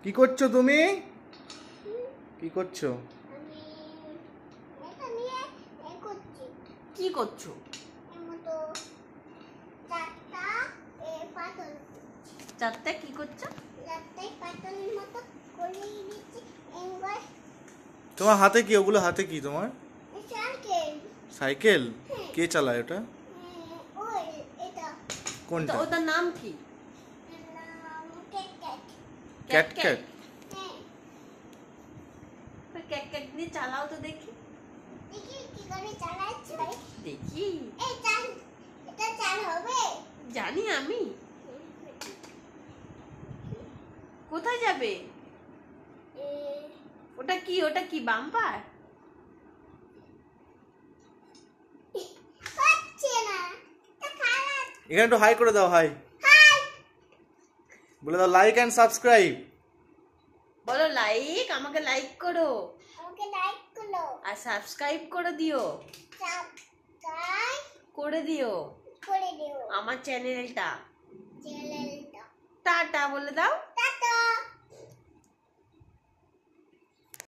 কি করছো তুমি? কি করছো? কি করছো? চারটা কি করছো? তোমার হাতে কি ওগুলো? হাতে কি তোমার? সাইকেল। কে চালায় ওটা? কোনটা? ওটার নাম কি? Cat cat. ক্যাট ক্যাট দিয়ে চালাও তো দেখি। দেখি। জানি আমি। কোথায় যাবে? ওটা কি? ওটা কি বাম্পার? এখানে একটু হাই করে দাও। হাই বলে দাও। লাইক এন্ড সাবস্ক্রাইব বলো। লাইক, আমাকে লাইক করো আর সাবস্ক্রাইব করে দিও। করে দিও আমার চ্যানেলটা। টাটা বলে দাও।